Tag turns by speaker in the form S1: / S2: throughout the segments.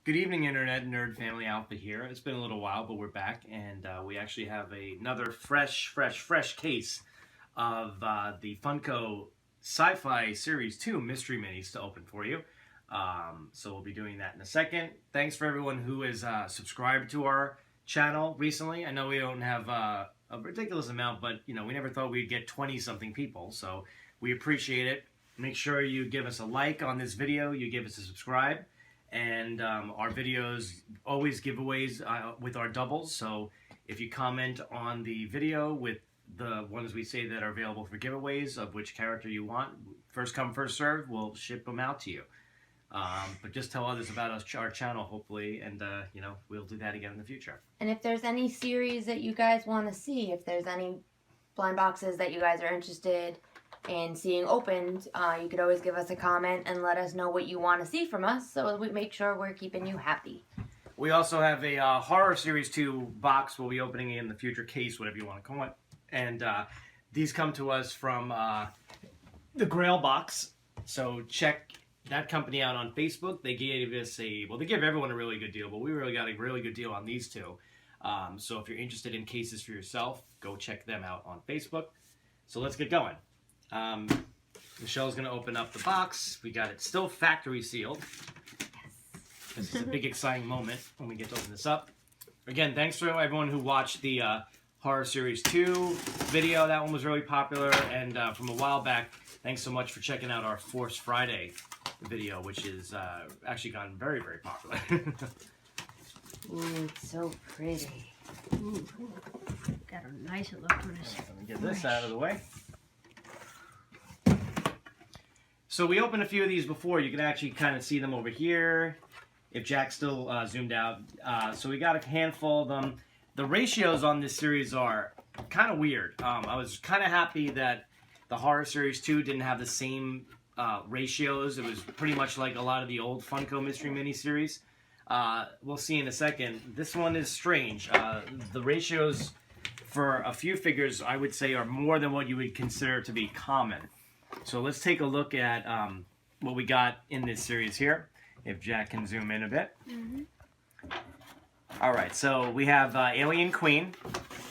S1: Good evening, Internet Nerd Family Alpha here. It's been a little while, but we're back, and we actually have another fresh case of the Funko Sci-Fi Series 2 Mystery Minis to open for you. So we'll be doing that in a second. Thanks for everyone who has subscribed to our channel recently. I know we don't have a ridiculous amount, but we never thought we'd get 20-something people, so we appreciate it. Make sure you give us a like on this video, you give us a subscribe. And our videos always giveaways with our doubles. So if you comment on the video with the ones we say that are available for giveaways of which character you want, first come, first served, we'll ship them out to you. But just tell others about our channel, hopefully, and we'll do that again in the future.
S2: And if there's any series that you guys want to see, if there's any blind boxes that you guys are interested in seeing opened, you could always give us a comment and let us know what you want to see from us, so we make sure we're keeping you happy.
S1: We also have a Horror Series 2 box we'll be opening in the future, case, whatever you want to call it. And these come to us from the Grail Box. So check that company out on Facebook. They gave us they give everyone a really good deal, but we really got a really good deal on these two. So if you're interested in cases for yourself, go check them out on Facebook. So let's get going. Michelle's going to open up the box. We got it still factory sealed. Yes. This is a big exciting moment when we get to open this up. Again, thanks for everyone who watched the Horror Series 2 video. That one was really popular. And from a while back, thanks so much for checking out our Force Friday video, which is actually gotten very, very popular.
S2: Ooh, it's so pretty.
S3: Ooh, got a nice electronics.
S1: Let me get this out of the way. So we opened a few of these before. You can actually kind of see them over here, if Jack's still zoomed out. So we got a handful of them. The ratios on this series are kind of weird. I was kind of happy that the Horror Series 2 didn't have the same ratios. It was pretty much like a lot of the old Funko Mystery Miniseries. We'll see in a second. This one is strange. The ratios for a few figures, I would say, are more than what you would consider to be common. So let's take a look at what we got in this series here, if Jack can zoom in a bit.
S2: Mm-hmm.
S1: All right, so we have Alien Queen,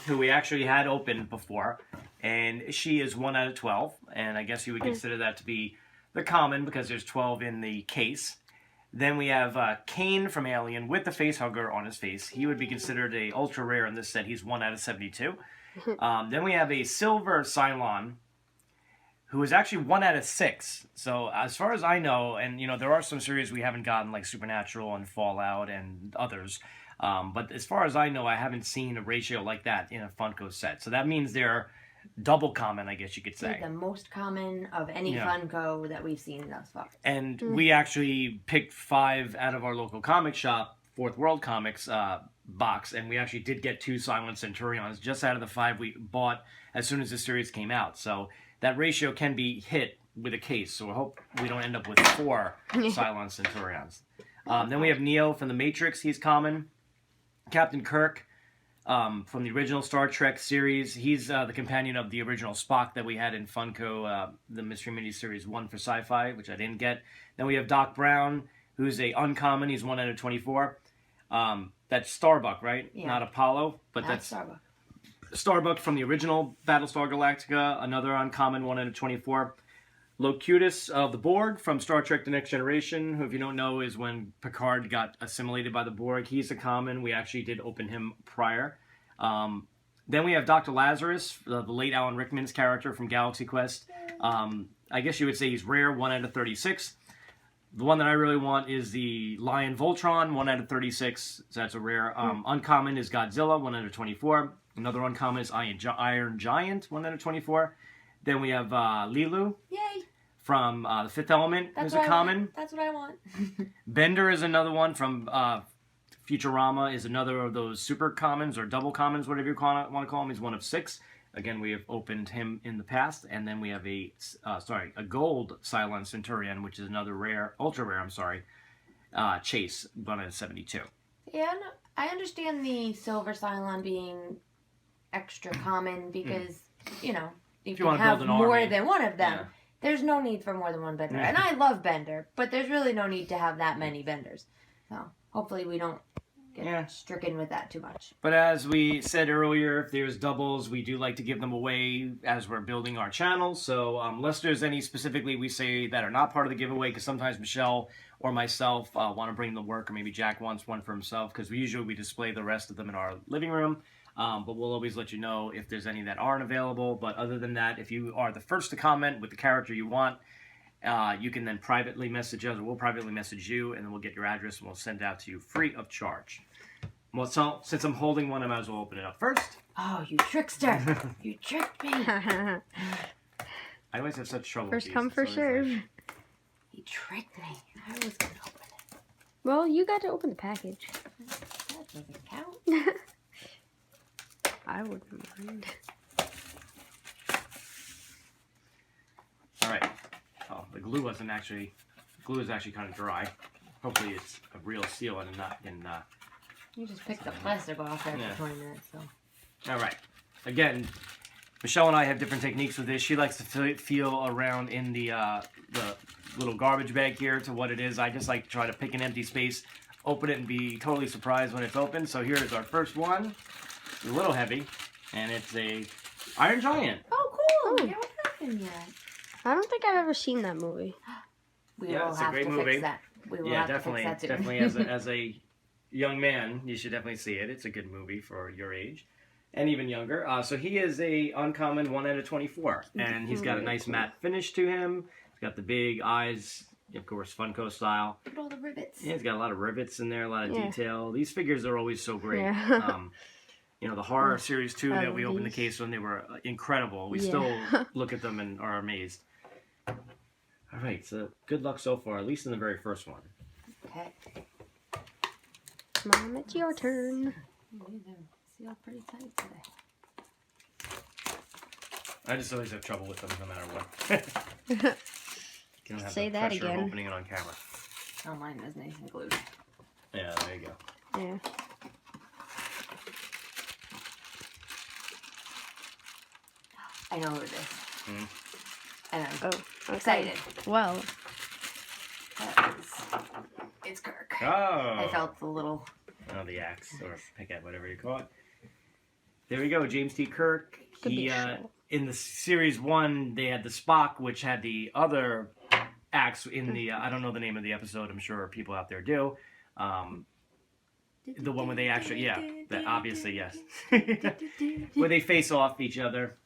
S1: who we actually had opened before, and she is 1 out of 12, and I guess you would consider that to be the common because there's 12 in the case. Then we have Kane from Alien with the face hugger on his face. He would be considered a ultra rare in this set. He's 1 out of 72. Then we have a Silver Cylon, who is actually 1 out of 6. So as far as I know, and there are some series we haven't gotten, like Supernatural and Fallout and others, but as far as I know, I haven't seen a ratio like that in a Funko set. So that means they're double common, I guess you could say.
S2: The most common of any Funko that we've seen thus far.
S1: And we actually picked 5 out of our local comic shop, Fourth World Comics box, and we actually did get 2 Silent Centurions just out of the 5 we bought as soon as the series came out. So that ratio can be hit with a case, so I hope we don't end up with 4 Cylon Centurions. Then we have Neo from The Matrix. He's common. Captain Kirk from the original Star Trek series. He's the companion of the original Spock that we had in Funko, the Mystery Mini Series 1 for Sci-Fi, which I didn't get. Then we have Doc Brown, who's a uncommon. He's 1 out of 24. That's Starbuck, right?
S2: Yeah.
S1: Not Apollo, but that's
S2: Starbuck.
S1: Starbuck from the original Battlestar Galactica, another uncommon, 1 out of 24. Locutus of the Borg from Star Trek The Next Generation, who, if you don't know, is when Picard got assimilated by the Borg. He's a common. We actually did open him prior. Then we have Dr. Lazarus, the late Alan Rickman's character from Galaxy Quest. I guess you would say he's rare, 1 out of 36. The one that I really want is the Lion Voltron, 1 out of 36. So that's a rare. Uncommon is Godzilla, 1 out of 24. Another uncommon is Iron Giant, 1 out of 24. Then we have Lilu.
S2: Yay!
S1: From The Fifth Element, who's a common.
S2: That's what I want.
S1: Bender is another one from Futurama, is another of those super commons or double commons, whatever you want to call him. He's 1 of 6. Again, we have opened him in the past. And then we have a gold Cylon Centurion, which is another rare, ultra rare, Chase, 1 out of 72.
S2: Yeah, no, I understand the Silver Cylon being extra common because, you can have more than one of them. Yeah. There's no need for more than one Bender. And I love Bender, but there's really no need to have that many Benders. So hopefully we don't get stricken with that too much.
S1: But as we said earlier, if there's doubles, we do like to give them away as we're building our channel. So unless there's any specifically we say that are not part of the giveaway, because sometimes Michelle or myself want to bring the work, or maybe Jack wants one for himself, because we display the rest of them in our living room. But we'll always let you know if there's any that aren't available. But other than that, if you are the first to comment with the character you want, you can then privately message us, or we'll privately message you, and then we'll get your address and we'll send it out to you free of charge. Well, so since I'm holding one, I might as well open it up first.
S2: Oh, you trickster! You tricked me!
S1: I always have such trouble with
S3: First
S1: these.
S3: come, first serve.
S2: You tricked me. I was gonna open it.
S3: Well, you got to open the package.
S2: That doesn't count.
S3: I wouldn't mind.
S1: All right. Oh, the glue is actually kind of dry. Hopefully it's a real seal and not in...
S2: You just picked the plastic off after 20 minutes, so.
S1: All right. Again, Michelle and I have different techniques with this. She likes to feel around in the little garbage bag here to what it is. I just like to try to pick an empty space, open it, and be totally surprised when it's open. So here's our first one. It's a little heavy, and it's a Iron Giant.
S2: Oh, cool!
S3: Oh.
S2: We haven't opened yet.
S3: I don't think I've ever seen that movie.
S2: We
S1: Yeah,
S2: will
S1: it's a
S2: have
S1: great
S2: to
S1: movie.
S2: fix that. We will
S1: Yeah,
S2: have
S1: definitely,
S2: to fix that too.
S1: definitely. As a young man, you should definitely see it. It's a good movie for your age, and even younger. So he is a uncommon 1 out of 24, and he's got a nice matte finish to him. He's got the big eyes, of course, Funko style.
S2: Look at all the rivets.
S1: Yeah, he's got a lot of rivets in there, a lot of detail. These figures are always so great.
S3: Yeah.
S1: You know, the horror series too
S3: I
S1: that we
S3: love
S1: opened the
S3: these.
S1: case when, they were incredible. We
S3: Yeah.
S1: still look at them and are amazed. All right, so good luck so far, at least in the very first one.
S2: Okay.
S3: Mom, it's your turn.
S2: They're sealed pretty tight today.
S1: I just always have trouble with them no matter what. Can have
S3: Say
S1: the
S3: that
S1: pressure of
S3: again.
S1: opening it on camera.
S2: Oh, mine is nice and glued.
S1: Yeah, there you go.
S3: Yeah.
S2: I know who it is.
S1: Mm.
S2: And I'm
S3: Oh, okay.
S2: excited.
S3: Well,
S2: It's Kirk.
S1: Oh!
S2: I felt the little...
S1: Oh, the axe, or pickaxe, whatever you call it. There we go, James T. Kirk.
S3: Could be
S1: He,
S3: a shell.
S1: in the series 1, they had the Spock, which had the other axe in the, I don't know the name of the episode, I'm sure people out there do. The one where they actually, that obviously, yes. Where they face off each other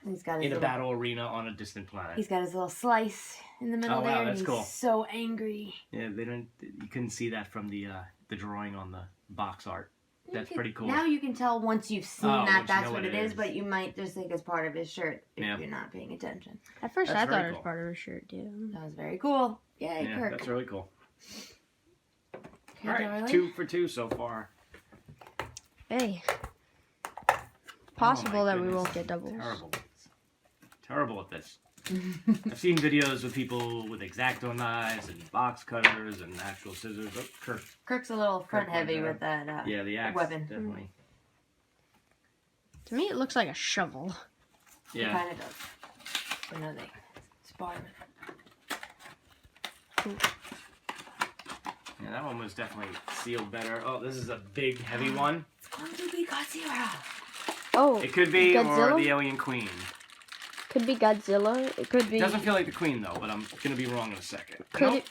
S2: He's got his
S1: in a
S2: little...
S1: battle arena on a distant planet.
S2: He's got his little slice in the middle
S1: Oh, wow,
S2: there, and
S1: that's
S2: he's
S1: cool.
S2: so angry.
S1: Yeah, you couldn't see that from the drawing on the box art. That's
S2: You
S1: pretty cool.
S2: Now you can tell once you've seen
S1: Oh,
S2: that
S1: once you
S2: that's
S1: know
S2: what
S1: what
S2: it
S1: it
S2: is,
S1: is.
S2: but you might just think it's part of his shirt if
S1: Yeah.
S2: you're not paying attention.
S3: at first
S1: That's
S3: I thought
S1: very
S3: it was
S1: cool.
S3: part of her shirt, too.
S2: That was very cool. Yay,
S1: Yeah,
S2: Kirk.
S1: that's really cool.
S2: Okay,
S1: All right,
S2: darling.
S1: 2 for 2 so far.
S3: Hey.
S1: Oh,
S3: Possible
S1: my
S3: that we
S1: goodness.
S3: won't get doubles.
S1: Terrible at this. I've seen videos of people with X-Acto knives and box cutters and actual scissors. Oh, Kirk.
S2: Kirk's a little front
S1: Kirk
S2: heavy
S1: went
S2: with that
S1: Yeah, the axe.
S2: weapon.
S1: Definitely.
S3: To me, it looks like a shovel.
S2: It
S1: Yeah.
S2: kind of does. But no, they spar
S1: Yeah, that one was definitely sealed better. Oh, this is a big, heavy one.
S2: Bumblebee Godzilla.
S3: Oh,
S1: It could be, or
S3: Godzilla?
S1: the Alien Queen.
S3: could be Godzilla. It could be.
S1: It doesn't feel like the Queen, though, but I'm going to be wrong in a second.
S3: Could
S1: Nope,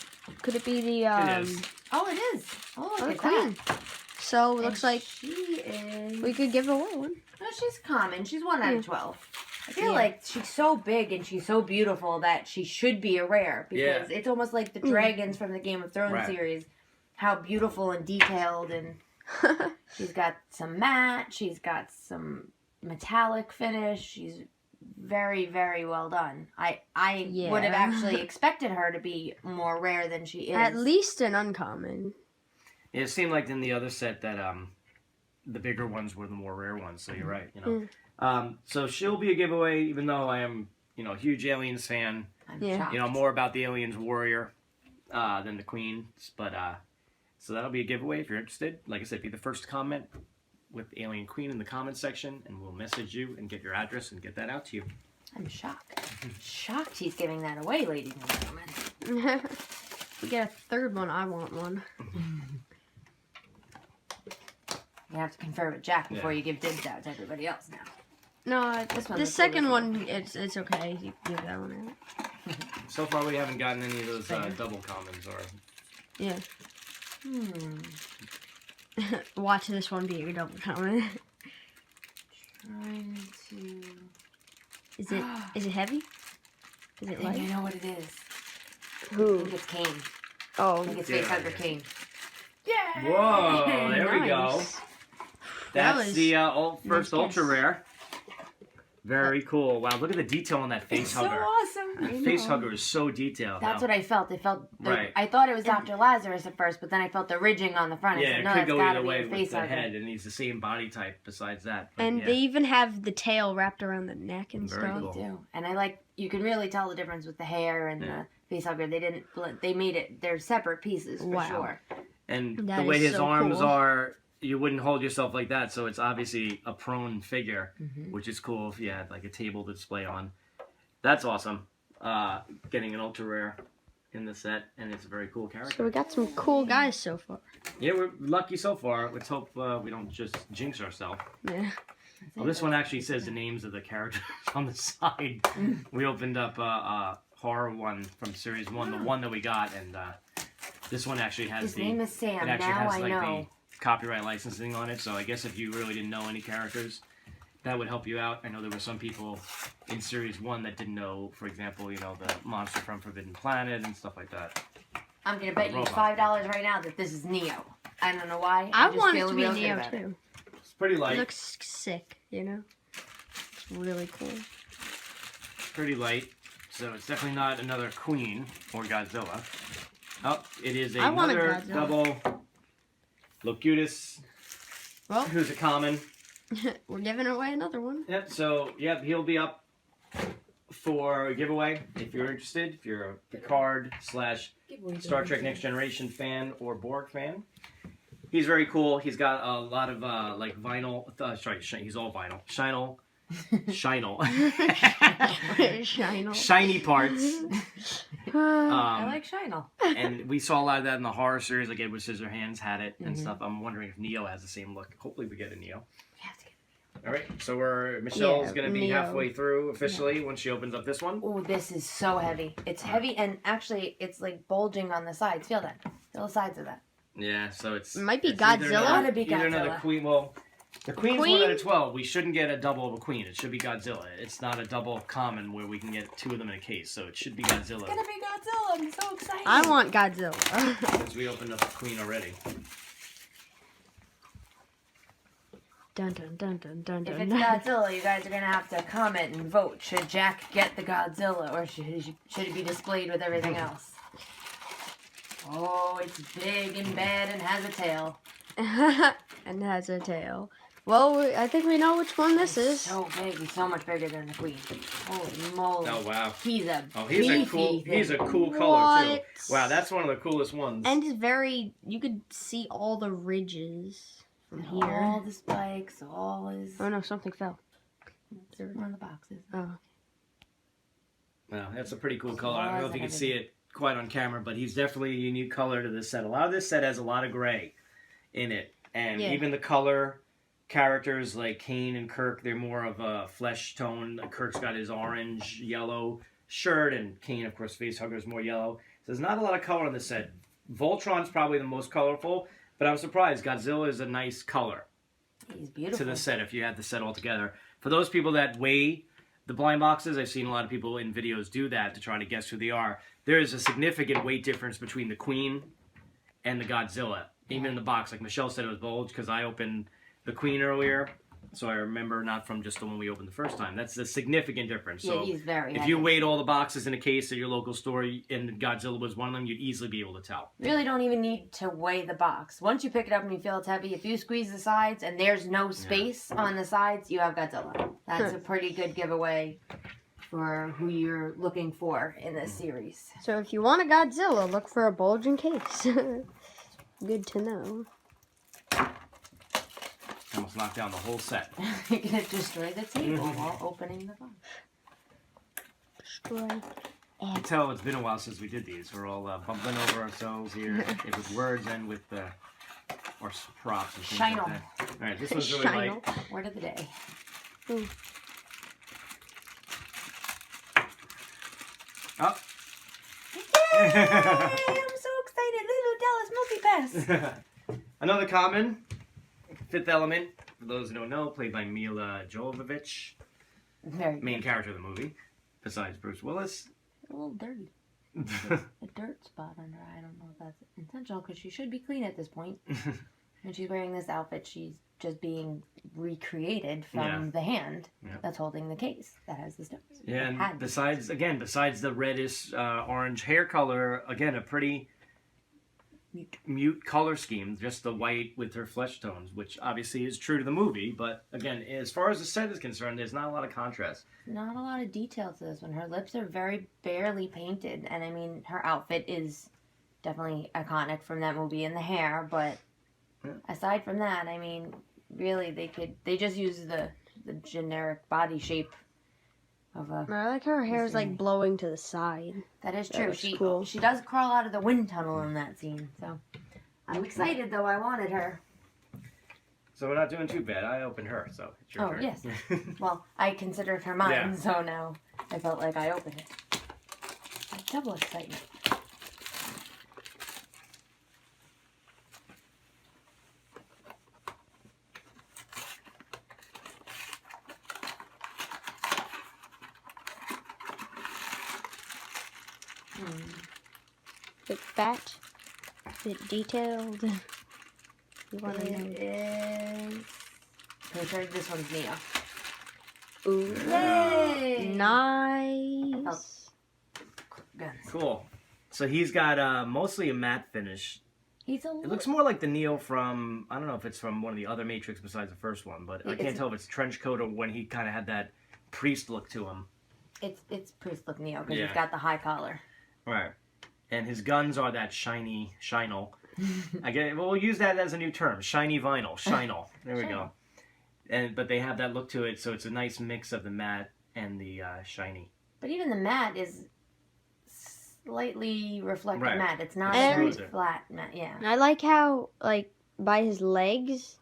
S3: Could it be the
S1: it is.
S2: Oh, it is. Oh,
S3: oh,
S2: look at
S3: Queen?
S2: that.
S3: So
S2: And
S3: looks like
S2: she is...
S3: we could give away one.
S2: No, she's common. She's 1 out
S3: Yeah.
S2: of 12. I feel
S3: Yeah.
S2: like she's so big and she's so beautiful that she should be a rare because it's almost like the dragons from the Game of Thrones
S1: Right.
S2: series. How beautiful and detailed, and she's got some matte, she's got some metallic finish. She's very, very well done. I
S3: Yeah.
S2: would have actually expected her to be more rare than she is.
S3: At least an uncommon.
S1: It seemed like in the other set that the bigger ones were the more rare ones, so you're right, you know. So she'll be a giveaway, even though I am, you know, a huge Aliens fan.
S2: I'm
S3: Yeah.
S2: shocked.
S1: You know, more about the Aliens warrior than the Queen. But, so that'll be a giveaway if you're interested. Like I said, be the first to comment with Alien Queen in the comment section, and we'll message you and get your address and get that out to you.
S2: I'm shocked. Shocked he's giving that away, ladies and gentlemen.
S3: If we get a third one, I want one.
S2: You have to confer with Jack before you give dibs out to everybody else now.
S3: No,
S2: This one's
S3: the
S2: the
S3: second
S2: coolest
S3: one, it's okay. You can give that one out.
S1: So far, we haven't gotten any of those double commons or.
S3: Yeah.
S2: Hmm.
S3: Watch this one be your double comment.
S2: Trying to.
S3: Is it heavy? Is
S2: I
S3: it
S2: think
S3: light?
S2: I know what it is. I
S3: Who?
S2: think it's Kane. I
S3: Oh,
S2: think it's
S1: Yeah,
S2: Facehugger
S1: yeah.
S2: Kane. Yeah!
S1: Whoa! There we go.
S3: nice.
S1: That's
S3: was
S1: the first
S3: nice
S1: ultra
S3: guess.
S1: rare. Very cool. Wow, look at the detail on that face
S2: It's so
S1: hugger.
S2: awesome.
S1: That face hugger is so detailed.
S2: That's
S1: now.
S2: what I felt.
S1: Right.
S2: I thought it was Dr. Lazarus at first, but then I felt the ridging on the front. I
S1: Yeah,
S2: said,
S1: it
S2: no,
S1: could
S2: that's
S1: go
S2: gotta
S1: either
S2: be
S1: way
S2: a
S1: with
S2: face
S1: the
S2: hugger.
S1: head, and he's the same body type besides that. But
S3: And
S1: yeah.
S3: they even have the tail wrapped around the neck and
S1: Very
S3: stuff.
S1: cool.
S2: They do. And I like, you can really tell the difference with the hair and
S1: Yeah.
S2: the face hugger. They didn't blend, they made it, they're separate pieces for
S3: Wow.
S2: sure.
S1: And
S3: That
S1: the way
S3: is
S1: his
S3: so
S1: arms
S3: cool.
S1: are, you wouldn't hold yourself like that, so it's obviously a prone figure,
S2: Mhm.
S1: which is cool if you had like a table to display on. That's awesome. Getting an ultra rare in the set, and it's a very cool character.
S3: So we got some cool guys so far.
S1: Yeah, we're lucky so far. Let's hope we don't just jinx ourselves.
S3: Yeah.
S1: Well, this one actually says the names of the characters on the side. We opened up a horror one from series 1, the one that we got, and this one actually has
S2: His
S1: the
S2: name is Sam.
S1: it actually
S2: Now
S1: has
S2: I
S1: like
S2: know.
S1: the copyright licensing on it. So I guess if you really didn't know any characters, that would help you out. I know there were some people in series 1 that didn't know, for example, you know, the monster from Forbidden Planet and stuff like that.
S2: I'm going to bet you
S1: Robot.
S2: $5 right now that this is Neo. I don't know why.
S3: I
S2: just
S3: want it
S2: feel
S3: to be
S2: real good
S3: Neo
S2: about it.
S3: too.
S1: It's pretty
S3: It
S1: light.
S3: looks sick, you know? It's really cool.
S1: Pretty light. So it's definitely not another Queen or Godzilla. Oh, it is
S3: I want a
S1: another
S3: Godzilla.
S1: double Locutus,
S3: Well,
S1: who's a common.
S3: we're giving away another one.
S1: Yep, so, yep, he'll be up for a giveaway if you're interested. If you're a Picard / Star Trek Next Generation fan or Borg fan. He's very cool. He's got a lot of, like, vinyl. He's all vinyl. Shiny parts.
S2: I like Shinel.
S1: And we saw a lot of that in the horror series, like Edward Scissorhands had it and
S2: Mhm.
S1: stuff. I'm wondering if Neo has the same look. Hopefully we get a Neo.
S2: We have to get-
S1: All right, so Michelle's
S3: Yeah,
S1: going to be
S3: Neo.
S1: halfway through officially when she opens up this one.
S2: Ooh, this is so heavy. It's heavy, and actually, it's like bulging on the sides. Feel that. Feel the sides of that.
S1: Yeah, so it's...
S3: It might be
S1: it's either
S3: Godzilla.
S1: another-
S2: Gotta be
S1: Either another
S2: Godzilla.
S1: queen, well... The queen's
S3: Queen?
S1: 1 out of 12. We shouldn't get a double of a queen. It should be Godzilla. It's not a double common where we can get 2 of them in a case, so it should be Godzilla.
S2: It's gonna be Godzilla. I'm so excited.
S3: I want Godzilla.
S1: Since we opened up a queen already.
S3: Dun dun dun dun dun
S2: If
S3: dun.
S2: it's Godzilla, you guys are gonna have to comment and vote. Should Jack get the Godzilla, or should it be displayed with everything else? Oh, it's big and bad and has a tail.
S3: And has a tail. Well, I think we know which one this is.
S2: So big. He's so much bigger than the queen. Holy moly.
S1: Oh, wow.
S2: He's a
S1: Oh, he's a cool.
S2: beefy
S1: He's a
S2: thing.
S1: cool color too.
S3: What?
S1: Wow, that's one of the coolest ones.
S3: And it's very. You could see all the ridges from here.
S2: All the spikes, all his...
S3: Oh no, something fell.
S2: One of the boxes.
S3: Oh.
S1: Wow, that's a pretty cool color. I don't know if you can see it quite on camera, but he's definitely a unique color to this set. A lot of this set has a lot of gray in it, and
S3: Yeah.
S1: even the color characters like Kane and Kirk, they're more of a flesh tone. Kirk's got his orange, yellow shirt, and Kane, of course, facehugger is more yellow. So there's not a lot of color on this set. Voltron's probably the most colorful, but I'm surprised. Godzilla is a nice color
S2: He's beautiful.
S1: to the set if you had the set all together. For those people that weigh the blind boxes, I've seen a lot of people in videos do that to try to guess who they are. There is a significant weight difference between the Queen and the Godzilla. Even in the box, like Michelle said, it was bulged because I opened the Queen earlier, so I remember not from just the one we opened the first time. That's a significant difference.
S2: Yeah,
S1: So
S2: he's very
S1: if
S2: heavy.
S1: you weighed all the boxes in a case at your local store and Godzilla was one of them, you'd easily be able to tell.
S2: Really don't even need to weigh the box. Once you pick it up and you feel it's heavy, if you squeeze the sides and there's no space on the sides, you have Godzilla. That's a pretty good giveaway for who you're looking for in this series.
S3: So if you want a Godzilla, look for a bulging case. Good to know.
S1: Almost knocked down the whole set.
S2: You're gonna destroy the table while opening the box.
S3: Destroy.
S1: You can tell it's been a while since we did these. We're all bumping over ourselves here with words and with or props and things
S2: Shine-o.
S1: like that. All right, this one's really
S3: Shine-o.
S1: light.
S2: Word of the day.
S3: Ooh.
S1: Oh.
S2: Yay! I'm so excited. Little Dallas multi-pass.
S1: Another common, Fifth Element, for those who don't know, played by Mila Jovovich,
S2: Very good.
S1: main character of the movie, besides Bruce Willis.
S2: A little dirty. A dirt spot on her. I don't know if that's intentional because she should be clean at this point. And she's wearing this outfit. She's just being recreated from the hand that's holding the case that has the stones.
S1: Yeah, and besides the reddish orange hair color, again, a pretty mute color scheme, just the white with her flesh tones, which obviously is true to the movie, but again, as far as the set is concerned, there's not a lot of contrast.
S2: Not a lot of detail to this one. Her lips are very barely painted, and I mean, her outfit is definitely iconic from that movie, and the hair, but aside from that, I mean, really, they just use the generic body shape of a...
S3: I like how her hair is like blowing to the side.
S2: That is
S3: That
S2: true.
S3: looks cool.
S2: She does crawl out of the wind tunnel in that scene, so I'm excited though. I wanted her.
S1: So we're not doing too bad. I opened her, so it's your turn.
S2: Yes. Well, I considered her mine,
S1: Yeah.
S2: so now I felt like I opened it. Double excitement.
S3: Bit fat, bit detailed. You want to know?
S2: It is. Pretty sure this one's Neo.
S3: Ooh.
S2: Yay!
S3: Nice.
S2: Guns.
S1: Cool. So he's got mostly a matte finish.
S2: He's a
S1: It
S2: little.
S1: looks more like the Neo from, I don't know if it's from one of the other Matrix besides the first one, but I can't tell if it's trench coat or when he kind of had that priest look to him.
S2: It's priest look Neo because
S1: Yeah.
S2: he's got the high collar.
S1: Right. And his guns are that shinal. I get it. Well, we'll use that as a new term. Shiny vinyl. Shinal. There we go. But they have that look to it, so it's a nice mix of the matte and the shiny.
S2: But even the matte is slightly reflective
S1: Right.
S2: matte. It's not
S3: And-
S2: very flat matte. Yeah.
S3: I like how, like, by his legs,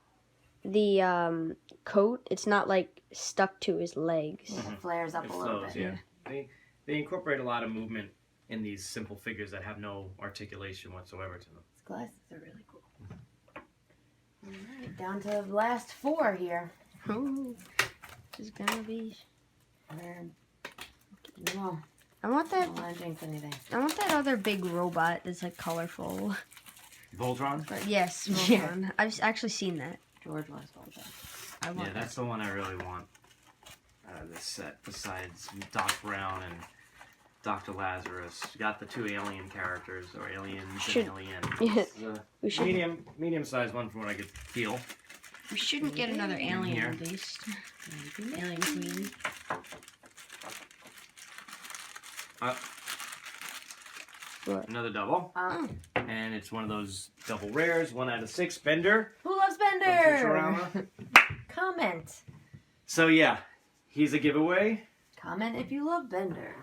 S3: the coat, it's not like stuck to his legs.
S1: Mhm.
S2: It flares up
S1: It
S2: a little
S1: flows,
S2: bit.
S1: yeah. They incorporate a lot of movement in these simple figures that have no articulation whatsoever to them.
S2: His glasses are really cool. Alright, down to the last four here.
S3: Ooh, this is gonna be.
S2: No,
S3: I want
S2: I
S3: that.
S2: don't want to jinx anything.
S3: I want that other big robot that's like colorful.
S1: Voltron?
S3: But yes,
S2: Yeah.
S3: Voltron. I've actually seen that.
S2: George wants all that.
S3: I want
S1: Yeah, that's the one I really want out of this set, besides Doc Brown and Dr. Lazarus. You got the two alien characters, or aliens
S3: Should-
S1: and alien.
S3: Yeah.
S1: It's a
S3: We should.
S1: medium-sized one from what I could feel.
S3: We shouldn't get another alien
S1: Here.
S3: at least. Alien queen.
S1: Another double.
S2: Oh.
S1: And it's one of those double rares, 1 out of 6, Bender.
S2: Who loves
S1: From
S2: Bender?
S1: Futurama.
S2: Comment.
S1: So yeah, he's a giveaway.
S2: Comment if you love Bender.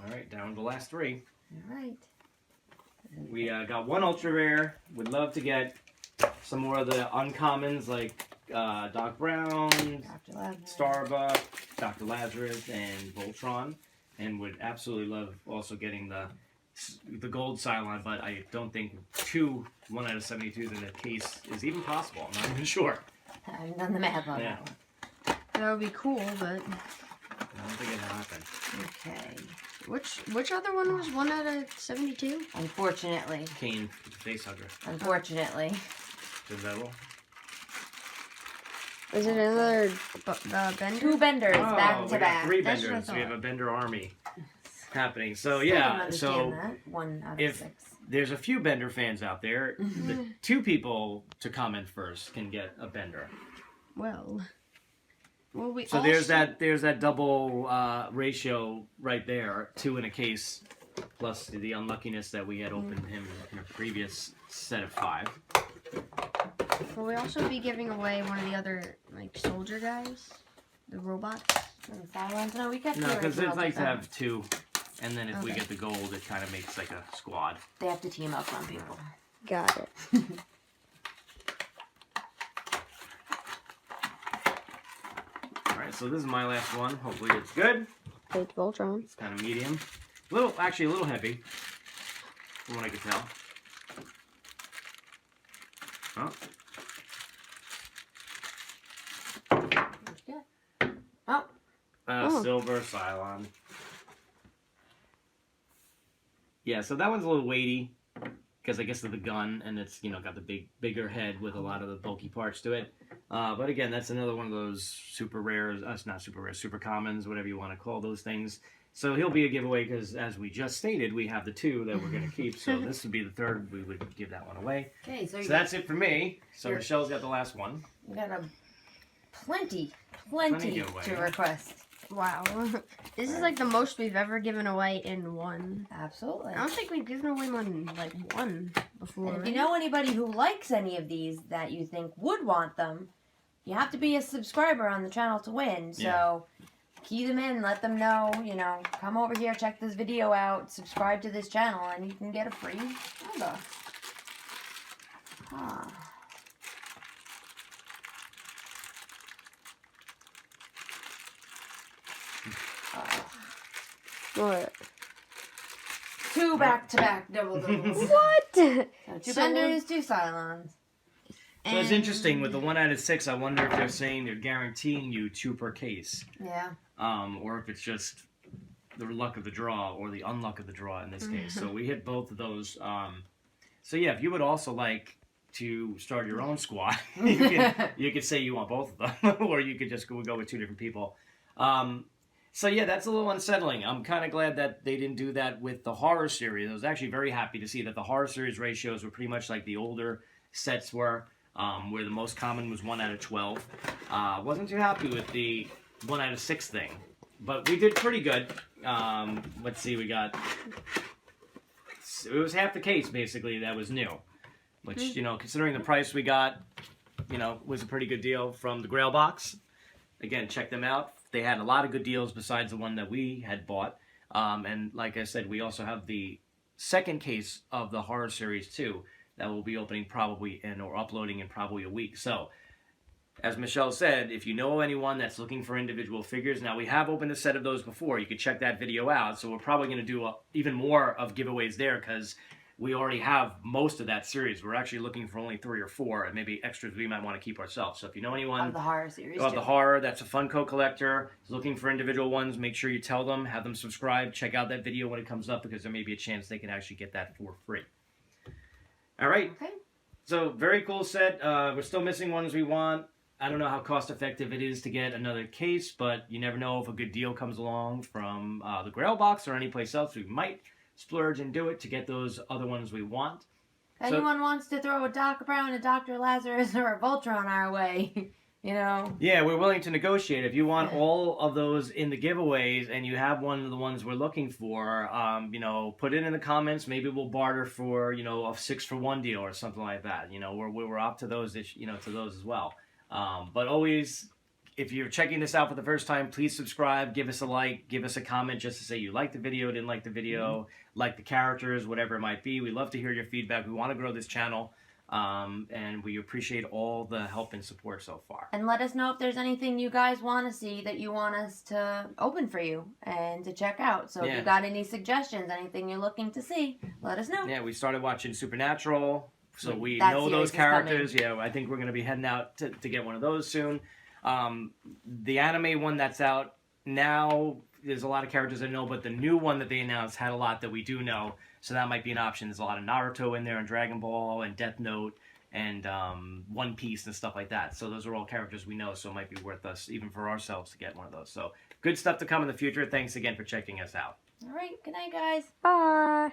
S1: Alright, down to the last 3.
S2: Alright.
S1: We got 1 ultra rare. Would love to get some more of the uncommons like Doc Brown,
S2: Dr. Lazarus.
S1: Starbuck, Dr. Lazarus, and Voltron, and would absolutely love also getting the gold Cylon, but I don't think 2 1 out of 72s in the case is even possible. I'm not even sure.
S2: I haven't done the math on
S1: Yeah.
S2: that one.
S3: That would be cool, but
S1: I don't think it'll happen.
S2: Okay.
S3: which other one was 1 out of 72?
S2: Unfortunately.
S1: Kane, face hugger.
S2: Unfortunately.
S1: Does that roll?
S3: Is it another Bender?
S2: 2 Benders back
S1: we
S2: to
S1: got
S2: back.
S1: 3
S3: That's what I
S1: Benders. We have
S3: thought.
S1: a Bender army happening. So
S2: Still don't
S1: yeah,
S2: understand
S1: so
S2: that. 1 out of
S1: if
S2: 6.
S1: there's a few Bender fans out there, the 2 people to comment first can get a Bender.
S3: Well, we
S1: So
S3: also,
S1: there's that double ratio right there, 2 in a case, plus the unluckiness that we had opened him in a previous set of 5.
S3: Will we also be giving away one of the other like soldier guys, the robots?
S2: Silence? No, we kept
S1: No,
S2: the
S1: because
S2: original
S1: it's nice to
S2: them.
S1: have 2, and then if we
S3: Okay.
S1: get the gold, it kind of makes like a squad.
S2: They have to team up on people.
S3: Got it.
S1: Alright, so this is my last one. Hopefully it's good.
S3: It's Voltron.
S1: It's kind of medium. Actually a little heavy, from what I can tell. Oh.
S2: What'd you get? Oh.
S1: Silver Cylon. Yeah, so that one's a little weighty because I guess of the gun, and it's got the bigger head with a lot of the bulky parts to it. But again, that's another one of those super rares. Not super rares, super commons, whatever you want to call those things. So he'll be a giveaway because, as we just stated, we have the 2 that we're going to keep. So this would be the 3rd. We would give that one away.
S2: Okay, so
S1: that's it for me. So Michelle's got the last one.
S2: We got plenty to request.
S3: Wow. This is like the most we've ever given away in one.
S2: Absolutely.
S3: I don't think we've given away more than like one before.
S2: And if you know anybody who likes any of these that you think would want them, you have to be a subscriber on the channel to win. So key them in, let them know, come over here, check this video out, subscribe to this channel, and you can get a free Funko.
S3: What?
S2: 2 back-to-back doubles.
S3: What?
S2: So 2 Benders, 2 Cylons.
S1: So it's interesting, with the 1 out of 6, I wonder if they're saying they're guaranteeing you 2 per case.
S2: Yeah.
S1: Or if it's just the luck of the draw, or the unluck of the draw in this case. So we hit both of those. So yeah, if you would also like to start your own squad, you could say you want both of them, or you could just go with 2 different people. So yeah, that's a little unsettling. I'm kind of glad that they didn't do that with the horror series. I was actually very happy to see that the horror series ratios were pretty much like the older sets were, where the most common was 1 out of 12. Wasn't too happy with the 1 out of 6 thing, but we did pretty good. Let's see, it was half the case basically that was new, which, considering the price we got, was a pretty good deal from the Grail box. Again, check them out. They had a lot of good deals besides the one that we had bought. And like I said, we also have the 2nd case of the horror series too that will be opening probably or uploading in probably a week. So, as Michelle said, if you know anyone that's looking for individual figures, now we have opened a set of those before. You could check that video out. So we're probably going to do even more of giveaways there because we already have most of that series. We're actually looking for only 3 or 4, and maybe extras we might want to keep ourselves. So if you know anyone
S2: of the horror series,
S1: of the horror that's a Funko collector, is looking for individual ones, make sure you tell them, have them subscribe, check out that video when it comes up, because there may be a chance they can actually get that for free. All right.
S2: Okay.
S1: So very cool set. We're still missing ones we want. I don't know how cost effective it is to get another case, but you never know if a good deal comes along from the Grail box or any place else. We might splurge and do it to get those other ones we want.
S2: If anyone wants to throw a Doc Brown, a Dr. Lazarus, or a Voltron our way,
S1: Yeah, we're willing to negotiate. If you want all of those in the giveaways and you have one of the ones we're looking for, put it in the comments. Maybe we'll barter for, a 6-for-1 deal or something like that. We're up to those, to those as well. But always, if you're checking this out for the first time, please subscribe, give us a like, give us a comment just to say you liked the video, didn't like the video, like the characters, whatever it might be. We love to hear your feedback. We want to grow this channel, and we appreciate all the help and support so far.
S2: And let us know if there's anything you guys want to see that you want us to open for you and to check out. So if you got any suggestions, anything you're looking to see, let us know.
S1: Yeah, we started watching Supernatural, so we know those characters. Yeah, I think we're going to be heading out to get one of those soon. The anime one that's out now, there's a lot of characters I know, but the new one that they announced had a lot that we do know, so that might be an option. There's a lot of Naruto in there, and Dragon Ball, and Death Note, and One Piece, and stuff like that. So those are all characters we know, so it might be worth us, even for ourselves, to get one of those. So good stuff to come in the future. Thanks again for checking us out.
S2: All right, good night, guys.
S3: Bye.